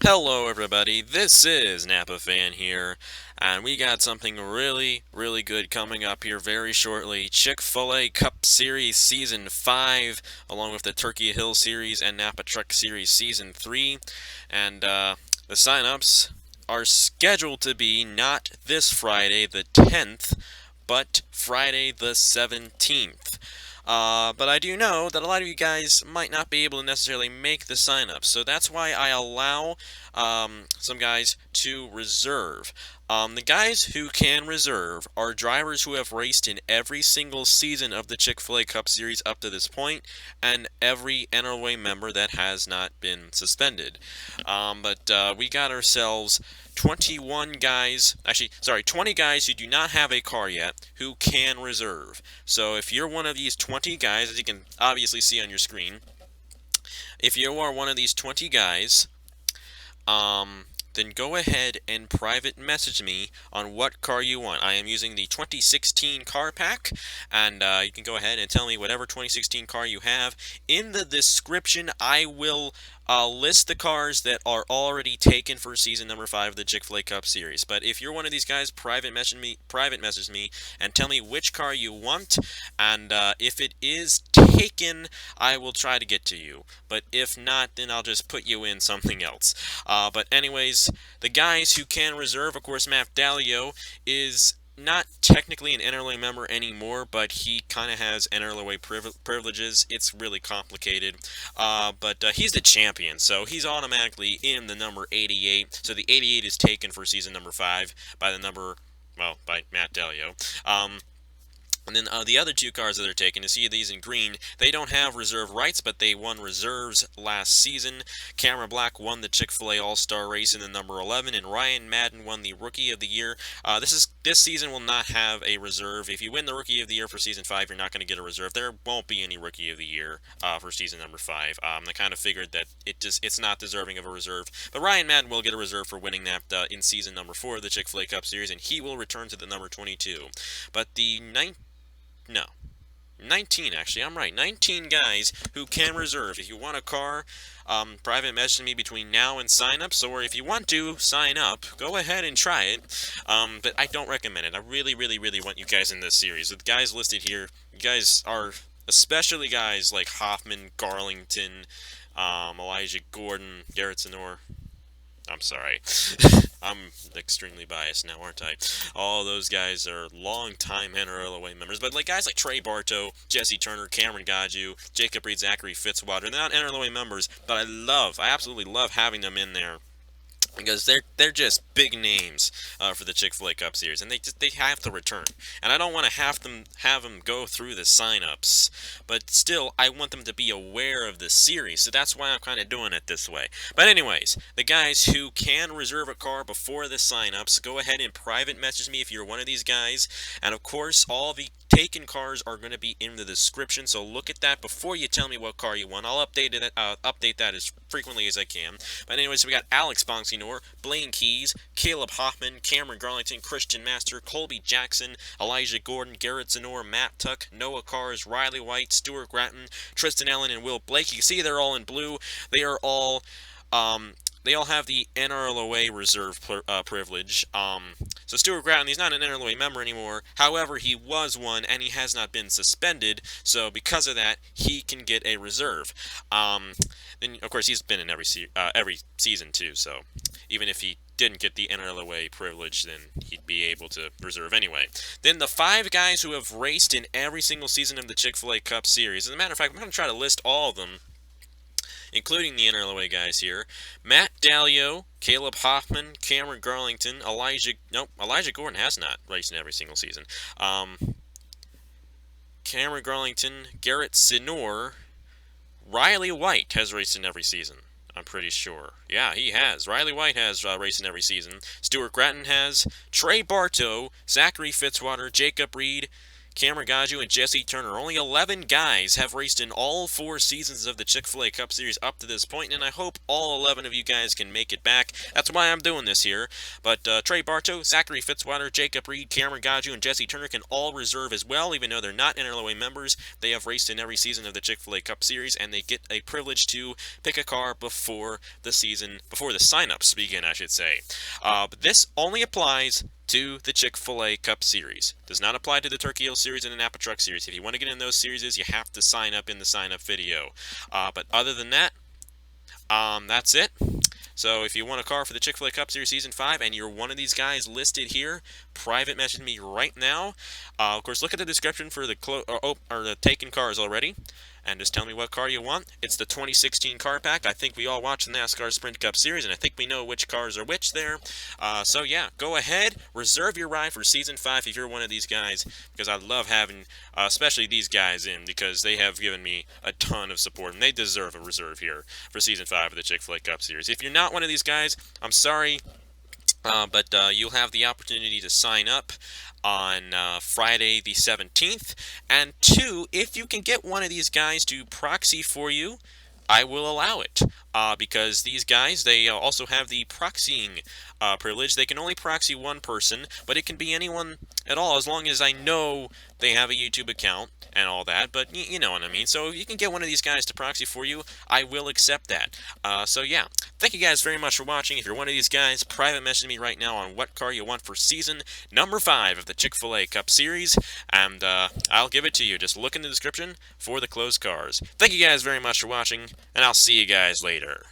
Hello everybody, this is Napa Fan here, and we got something really good coming up here very shortly. Chick-fil-A Cup Series Season 5, along with the Turkey Hill Series and Napa Truck Series Season 3, and the sign-ups are scheduled to be not this Friday the 10th, but Friday the 17th. But I do know that a lot of you guys might not be able to necessarily make the sign-up, so that's why I allow some guys to reserve. The guys who can reserve are drivers who have raced in every single season of the Chick-fil-A Cup Series up to this point, and every NRLOA member that has not been suspended. But we got ourselves 21 guys, actually, sorry, 20 guys who do not have a car yet who can reserve. So if you're one of these 20 guys, as you can obviously see on your screen, if you are one of these 20 guys, then go ahead and private message me on what car you want. I am using the 2016 car pack, and you can go ahead and tell me whatever 2016 car you have. In the description, I will list the cars that are already taken for season number 5 of the Chick-fil-A Cup Series. But if you're one of these guys, private message me, and tell me which car you want, and if it is taken, I will try to get to you. But if not, then I'll just put you in something else. But anyways, the guys who can reserve, of course, Daleo is not technically an NRLOA member anymore, but he kind of has NRLOA privileges. It's really complicated. But he's the champion, so he's automatically in the number 88. So the 88 is taken for season number 5 by by Matt Daleo. And then the other two cars that are taken, you see these in green, they don't have reserve rights, but they won reserves last season. Cameron Black won the Chick-fil-A All-Star race in the number 11, and Ryan Madden won the Rookie of the Year. This season will not have a reserve. If you win the Rookie of the Year for Season 5, you're not going to get a reserve. There won't be any Rookie of the Year for Season number 5. I kind of figured that it's not deserving of a reserve. But Ryan Madden will get a reserve for winning that in Season number 4 of the Chick-fil-A Cup Series, and he will return to the number 22. But the 19 actually, I'm right. 19 guys who can reserve. If you want a car, private message me between now and sign up. So, or if you want to sign up, go ahead and try it. But I don't recommend it. I really want you guys in this series. The guys listed here, you guys are especially guys like Hoffman, Garlington, Elijah Gordon, Garrett Sydnor. I'm sorry. I'm extremely biased now, aren't I? All those guys are long-time NRLOA members, but like guys like Trey Barto, Jesse Turner, Cameron Gadue, Jacob Reed, Zachary Fitzwater, they're not NRLOA members, but I absolutely love having them in there, because they're just big names for the Chick-fil-A Cup Series, and they have to return. And I don't want to have them go through the sign-ups, but still I want them to be aware of the series. So that's why I'm kind of doing it this way. But anyways, the guys who can reserve a car before the sign-ups, go ahead and private message me if you're one of these guys. And of course, all the taken cars are going to be in the description, so look at that before you tell me what car you want. I'll update that as frequently as I can. But anyways, we got Alex Bonsignore, Bliane Keyes, Caleb Hoffman, Cameron Garlington, Christian Master, Colby Jackson, Elijah Gordon, Garrett Sydnor, Matt Tuck, Noah Cars, Riley White, Stuart Gratton, Tristan Allen, and Will Blake. You can see they're all in blue. They all have the NRLOA reserve privilege. So Stuart Gratton, he's not an NRLOA member anymore. However, he was one, and he has not been suspended. So because of that, he can get a reserve. Then of course he's been in every season too. So even if he didn't get the NRLOA privilege, then he'd be able to reserve anyway. Then the 5 guys who have raced in every single season of the Chick-fil-A Cup Series. As a matter of fact, I'm going to try to list all of them, including the NRLOA guys here. Matt Daleo, Caleb Hoffman, Cameron Garlington, Elijah Gordon has not raced in every single season. Cameron Garlington, Garrett Sydnor, Riley White has raced in every season, I'm pretty sure. Yeah, he has. Riley White has raced in every season. Stuart Gratton has. Trey Barto, Zachary Fitzwater, Jacob Reed, Cameron Gadue, and Jesse Turner. Only 11 guys have raced in all 4 seasons of the Chick-fil-A Cup Series up to this point, and I hope all 11 of you guys can make it back. That's why I'm doing this here. But Trey Barto, Zachary Fitzwater, Jacob Reed, Cameron Gadue, and Jesse Turner can all reserve as well, even though they're not NRLOA members. They have raced in every season of the Chick-fil-A Cup Series, and they get a privilege to pick a car before the sign-ups begin, I should say. But this only applies to the Chick-fil-A Cup Series. Does not apply to the Turkey Hill Series and the Napa Truck Series. If you want to get in those series, you have to sign up in the sign-up video. But other than that, that's it. So if you want a car for the Chick-fil-A Cup Series Season 5 and you're one of these guys listed here, private message me right now. Of course, look at the description for the the taken cars already, and just tell me what car you want. It's the 2016 car pack. I think we all watch the NASCAR Sprint Cup Series, and I think we know which cars are which there. So yeah, go ahead, reserve your ride for Season 5 if you're one of these guys, because I love having, especially these guys in, because they have given me a ton of support, and they deserve a reserve here for Season 5 of the Chick-fil-A Cup Series. If you're not one of these guys, I'm sorry, but you'll have the opportunity to sign up on Friday the 17th. And 2, if you can get one of these guys to proxy for you, I will allow it. Because these guys, they also have the proxying privilege. They can only proxy one person, but it can be anyone at all, as long as I know they have a YouTube account and all that, but you know what I mean. So if you can get one of these guys to proxy for you, I will accept that. So yeah, thank you guys very much for watching. If you're one of these guys, private message me right now on what car you want for season number 5 of the Chick-fil-A Cup Series, and I'll give it to you. Just look in the description for the closed cars. Thank you guys very much for watching, and I'll see you guys later.